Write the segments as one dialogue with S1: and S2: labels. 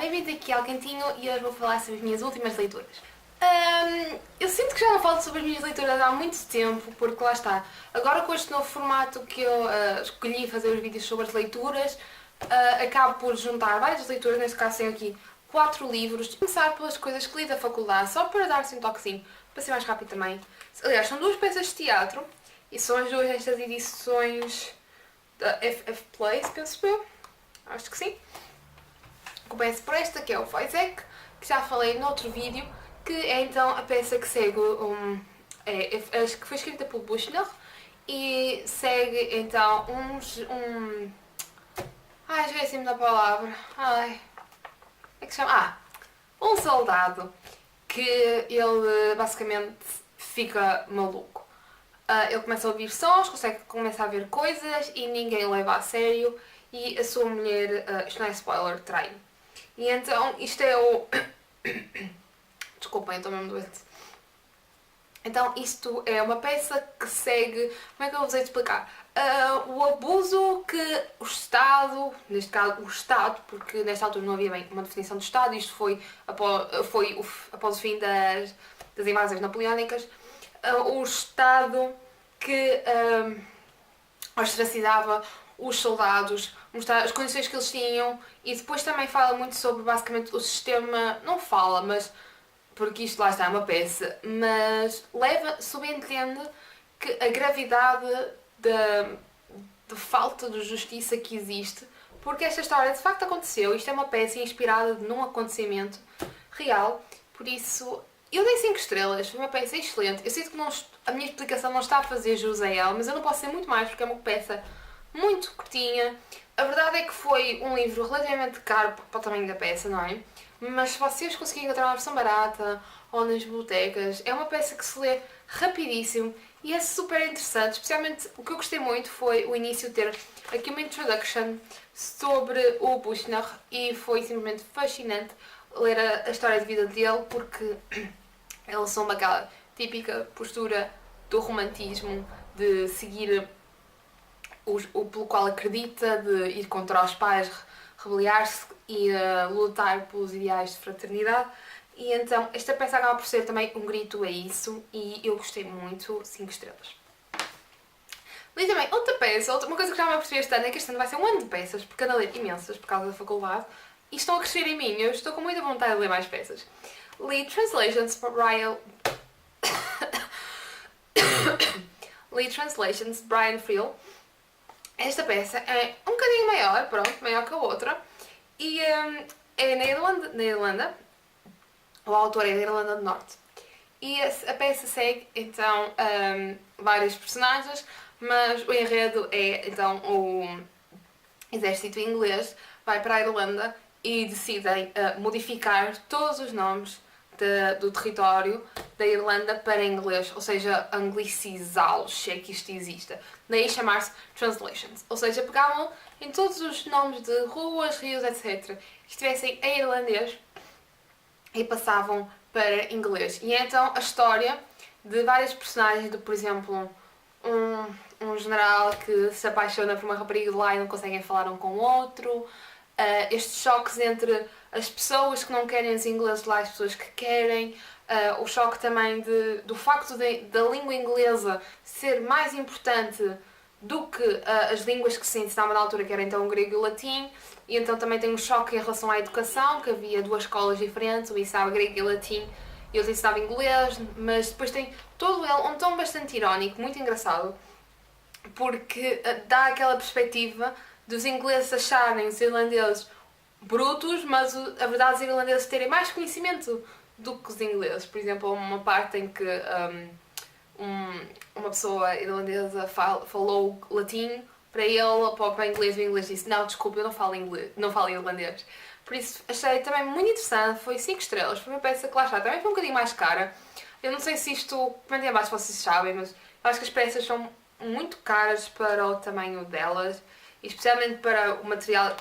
S1: Bem-vindos aqui ao Cantinho e hoje vou falar sobre as minhas últimas leituras. Eu sinto que já não falo sobre as minhas leituras há muito tempo, porque lá está. Agora com este novo formato que eu escolhi fazer os vídeos sobre as leituras, acabo por juntar várias leituras, neste caso tenho aqui 4 livros. Vou começar pelas coisas que li da faculdade, só para dar-se um toquezinho, para ser mais rápido também. Aliás, são 2 peças de teatro, e são as 2 estas edições da FF Plays, penso eu. Acho que sim. Começo por esta, que é o Wojciech, que já falei noutro vídeo, que é então a peça que segue, que foi escrita pelo Buchner e segue então esqueci-me da palavra. É que se chama? Um soldado que ele basicamente fica maluco. Ele começa a ouvir sons, começa a ver coisas e ninguém o leva a sério e a sua mulher, isto não é spoiler, trai. E então, isto é o... Desculpem, estou mesmo doente. Então, isto é uma peça que segue... Como é que eu vos hei de explicar? O abuso que o Estado, neste caso o Estado, porque nesta altura não havia bem uma definição de Estado, isto foi após o fim das invasões napoleónicas, o Estado que ostracizava os soldados, mostrar as condições que eles tinham e depois também fala muito sobre basicamente o sistema, não fala, mas porque isto lá está, é uma peça, mas subentende que a gravidade da falta de justiça que existe, porque esta história de facto aconteceu, isto é uma peça inspirada num acontecimento real, por isso eu dei 5 estrelas, foi uma peça excelente. Eu sinto que a minha explicação não está a fazer jus a ela, mas eu não posso ser muito mais porque é uma peça muito curtinha. A verdade é que foi um livro relativamente caro para o tamanho da peça, não é? Mas se vocês conseguirem encontrar uma versão barata ou nas bibliotecas, é uma peça que se lê rapidíssimo e é super interessante. Especialmente o que eu gostei muito foi o início ter aqui uma introduction sobre o Buchner e foi simplesmente fascinante ler a história de vida dele porque ele assume aquela típica postura do romantismo, de seguir pelo qual acredita, de ir contra os pais, rebeliar-se e lutar pelos ideais de fraternidade. E então esta peça acaba por ser também um grito a isso e eu gostei muito, 5 estrelas. Li também outra peça, uma coisa que já me apercebi este ano é que este ano vai ser um ano de peças, porque ando a ler imensas por causa da faculdade e estão a crescer em mim, eu estou com muita vontade de ler mais peças. Li Translations Brian Friel. Esta peça é um bocadinho maior, maior que a outra, e é na Irlanda, o autor é da Irlanda do Norte. E a peça segue, então, vários personagens, mas o enredo é, então, o exército inglês vai para a Irlanda e decidem modificar todos os nomes do território da Irlanda para inglês, ou seja, anglicizá-los, se é que isto exista. Daí chamar-se Translations, ou seja, pegavam em todos os nomes de ruas, rios, etc. que estivessem em irlandês e passavam para inglês. E é então a história de vários personagens, de, por exemplo, um general que se apaixona por uma rapariga de lá e não conseguem falar um com o outro, estes choques entre as pessoas que não querem os ingleses de lá e as pessoas que querem, o choque também do facto da língua inglesa ser mais importante do que as línguas que se ensinavam na altura, que era então o grego e o latim, e então também tem um choque em relação à educação, que havia 2 escolas diferentes, um ensinava grego e latim e outro ensinava inglês, mas depois tem todo ele um tom bastante irónico, muito engraçado, porque dá aquela perspectiva dos ingleses acharem os irlandeses brutos, mas a verdade os irlandeses terem mais conhecimento do que os ingleses. Por exemplo, uma parte em que uma pessoa irlandesa falou latim para ele, para o inglês, e o inglês disse: não, desculpa, eu não falo irlandês. Por isso achei também muito interessante, foi 5 estrelas, foi uma peça que lá está, também foi um bocadinho mais cara. Eu não sei se isto, comentem abaixo se vocês sabem, mas eu acho que as peças são muito caras para o tamanho delas, e especialmente para o material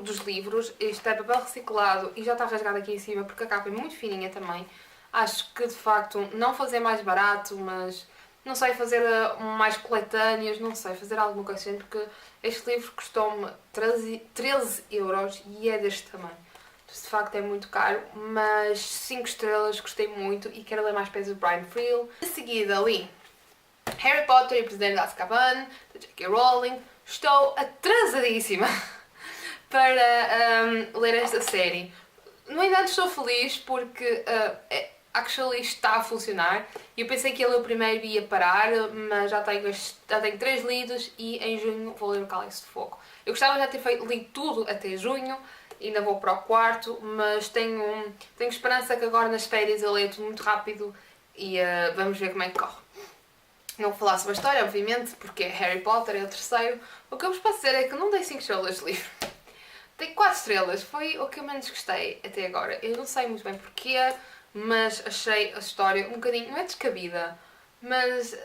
S1: dos livros. Este é papel reciclado e já está rasgado aqui em cima porque a capa é muito fininha também. Acho que de facto não fazer mais barato, mas não sei, fazer mais coletâneas, não sei, fazer alguma coisa assim, porque este livro custou-me 13 euros e é deste tamanho. de facto é muito caro, mas 5 estrelas, gostei muito e quero ler mais coisas do Brian Friel. De seguida li Harry Potter e o Prisioneiro de Azkaban, de J.K. Rowling. Estou atrasadíssima para ler esta série. No entanto, estou feliz porque actually está a funcionar. Eu pensei que ele o primeiro ia parar, mas já tenho 3 lidos e em junho vou ler o Cálice de Fogo. Eu gostava de já ter lido tudo até junho, ainda vou para o quarto, mas tenho esperança que agora nas férias eu leio tudo muito rápido e vamos ver como é que corre. Não vou falar sobre a história, obviamente, porque é Harry Potter, é o terceiro. O que eu vos posso dizer é que não dei 5 estrelas de livro. Dei 4 estrelas, foi o que eu menos gostei até agora. Eu não sei muito bem porquê, mas achei a história um bocadinho, não é descabida, mas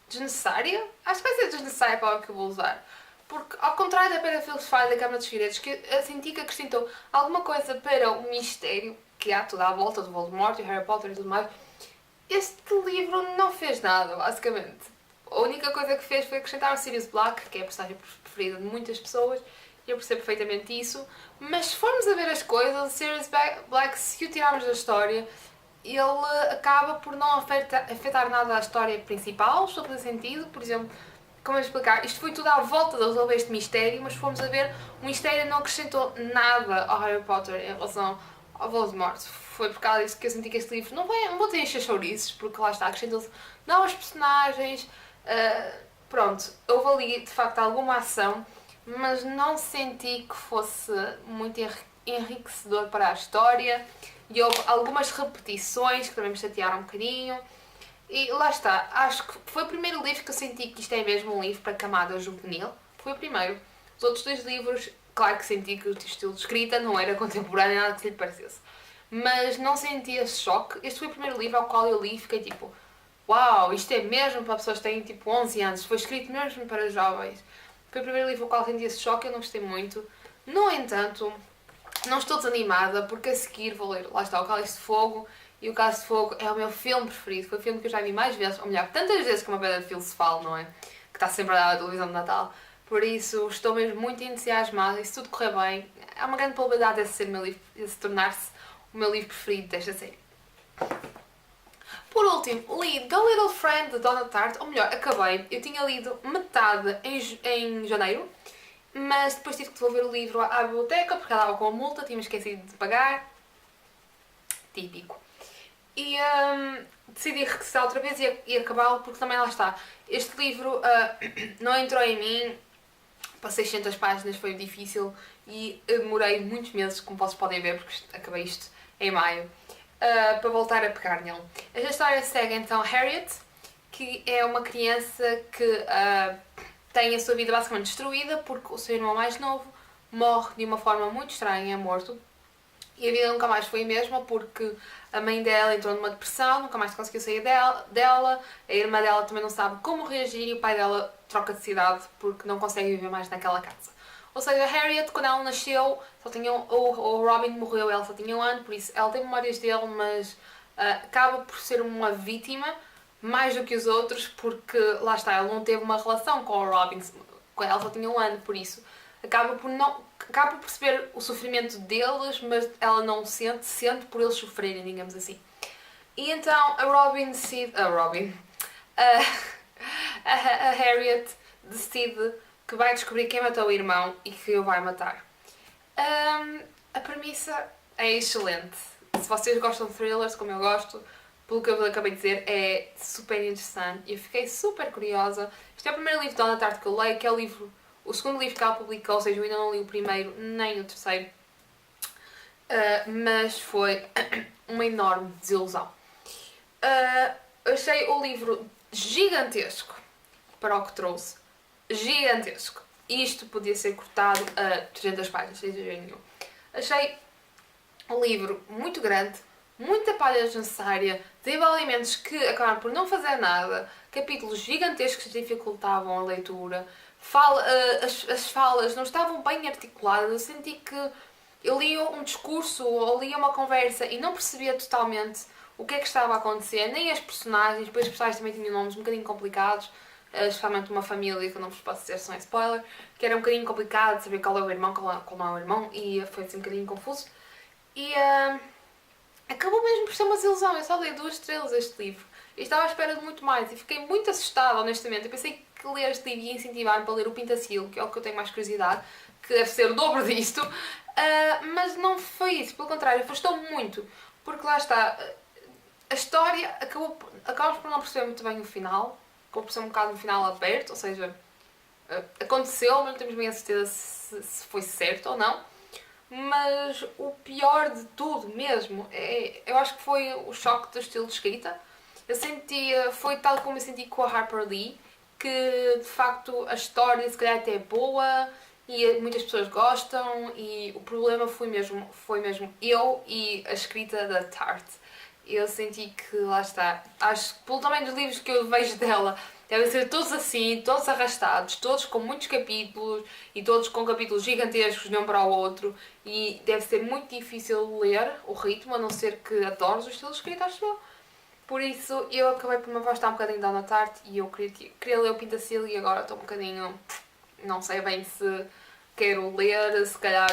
S1: desnecessária. Acho que vai ser desnecessária a palavra que eu vou usar. Porque, ao contrário da Pedra Filosofal e da Câmara dos Segredos, que eu senti que acrescentou alguma coisa para o mistério que há toda à volta do Voldemort e Harry Potter e tudo mais, este livro não fez nada, basicamente. A única coisa que fez foi acrescentar o Sirius Black, que é a personagem preferida de muitas pessoas, e eu percebo perfeitamente isso. Mas se formos a ver as coisas, o Sirius Black, se o tirarmos da história, ele acaba por não afetar nada a história principal, se fazer sentido. Por exemplo, como eu explicar, isto foi tudo à volta de resolver este mistério, mas se formos a ver, o mistério não acrescentou nada ao Harry Potter em relação ao Voldemort. Foi por causa disso que eu senti que este livro não vou ter encher chouriços, porque lá está, acrescentou-se novos personagens, pronto, houve ali de facto alguma ação, mas não senti que fosse muito enriquecedor para a história, e houve algumas repetições que também me chatearam um bocadinho. E lá está, acho que foi o primeiro livro que eu senti que isto é mesmo um livro para camada juvenil. Foi o primeiro. Os outros 2 livros, claro que senti que o estilo de escrita não era contemporâneo, nada que lhe parecesse. Mas não senti esse choque. Este foi o primeiro livro ao qual eu li e fiquei tipo, uau, isto é mesmo para pessoas que têm tipo 11 anos, foi escrito mesmo para jovens. Foi o primeiro livro ao qual senti esse choque, eu não gostei muito. No entanto, não estou desanimada porque a seguir vou ler, lá está, o Cálice de Fogo. E o Cálice de Fogo é o meu filme preferido. Foi o filme que eu já vi mais vezes, ou melhor, tantas vezes como a Pedra Filosofal, não é? Que está sempre a dar a televisão de Natal. Por isso, estou mesmo muito entusiasmada e se tudo correr bem, há uma grande probabilidade de tornar-se o meu livro preferido desta série. Por último, li The Little Friend de Donna Tartt, ou melhor, acabei. Eu tinha lido metade em janeiro, mas depois tive que devolver o livro à biblioteca porque ela estava com a multa, tinha esquecido de pagar. Típico. E decidi regressar outra vez e acabá-lo porque também lá está. Este livro não entrou em mim, para 600 páginas foi difícil e demorei muitos meses, como vocês podem ver, porque acabei isto em maio, para voltar a pegar nele. Esta história segue então Harriet, que é uma criança que tem a sua vida basicamente destruída porque o seu irmão mais novo morre de uma forma muito estranha, é morto. E a vida nunca mais foi a mesma porque a mãe dela entrou numa depressão, nunca mais conseguiu sair dela, a irmã dela também não sabe como reagir e o pai dela troca de cidade porque não consegue viver mais naquela casa. Ou seja, a Harriet, quando ela nasceu, o Robin morreu, ela só tinha 1 ano, por isso ela tem memórias dele, mas acaba por ser uma vítima mais do que os outros porque, lá está, ela não teve uma relação com o Robin, quando ela só tinha 1 ano, por isso acaba por perceber o sofrimento deles, mas ela não sente por eles sofrerem, digamos assim. E então a Harriet decide que vai descobrir quem matou o irmão e que o vai matar. A premissa é excelente. Se vocês gostam de thrillers, como eu gosto, pelo que eu acabei de dizer, é super interessante. Eu fiquei super curiosa. Este é o primeiro livro de Donna Tartt que eu leio, que é o segundo livro que ela publicou, ou seja, eu ainda não li o primeiro nem o terceiro, mas foi uma enorme desilusão. Achei o livro gigantesco para o que trouxe. Gigantesco. Isto podia ser cortado a 300 páginas, sem exagero nenhum. Achei o livro muito grande, muita palha desnecessária, desenvolvimentos que acabaram por não fazer nada, capítulos gigantescos que dificultavam a leitura. As falas não estavam bem articuladas, eu senti que eu lia um discurso ou lia uma conversa e não percebia totalmente o que é que estava a acontecer, nem as personagens, depois os personagens também tinham nomes um bocadinho complicados, especialmente uma família que eu não vos posso dizer, são spoiler, que era um bocadinho complicado de saber qual é o irmão, qual não é o irmão, e foi assim um bocadinho confuso. E acabou mesmo por ser uma desilusão. Eu só dei 2 estrelas a este livro. E estava à espera de muito mais e fiquei muito assustada, honestamente. Eu pensei que ler este livro ia incentivar-me para ler o Pintacil, que é o que eu tenho mais curiosidade, que deve ser o dobro disto. Mas não foi isso, pelo contrário, afastou-me muito. Porque lá está, a história acabamos por não perceber muito bem o final. Acabou por ser um bocado um final aberto, ou seja, aconteceu, mas não temos bem a certeza se foi certo ou não. Mas o pior de tudo mesmo, eu acho que foi o choque do estilo de escrita. Eu senti, foi tal como eu senti com a Harper Lee, que de facto a história se calhar até é boa e muitas pessoas gostam e o problema foi mesmo eu e a escrita da Tarte. Eu senti que, lá está, acho que pelo tamanho dos livros que eu vejo dela, devem ser todos assim, todos arrastados, todos com muitos capítulos e todos com capítulos gigantescos de um para o outro e deve ser muito difícil ler o ritmo, a não ser que adores o estilo de escrita, acho eu. Por isso eu acabei por me afastar um bocadinho da Dona Tarte e eu queria ler o Pintacil e agora estou um bocadinho, não sei bem se quero ler, se calhar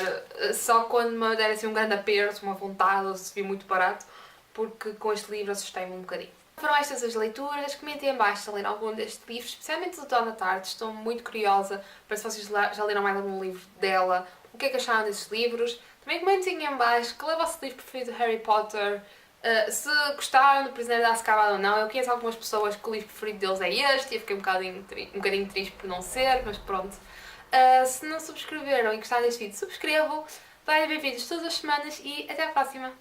S1: só quando me der assim um grande aperto, uma vontade, ou se vir muito barato, porque com este livro assustei-me um bocadinho. Foram estas as leituras, comentem em baixo se leram algum destes livros, especialmente do Dona Tarte, estou muito curiosa para se vocês já leram mais algum livro dela, o que é que acharam desses livros. Também comentem em baixo qual é o vosso livro preferido de Harry Potter, se gostaram do Prisioneiro de Azkaban ou não. Eu conheço algumas pessoas que o livro preferido deles é este e eu fiquei um bocadinho triste por não ser, mas pronto. Se não subscreveram e gostaram deste vídeo, subscrevam. Vai haver vídeos todas as semanas e até à próxima!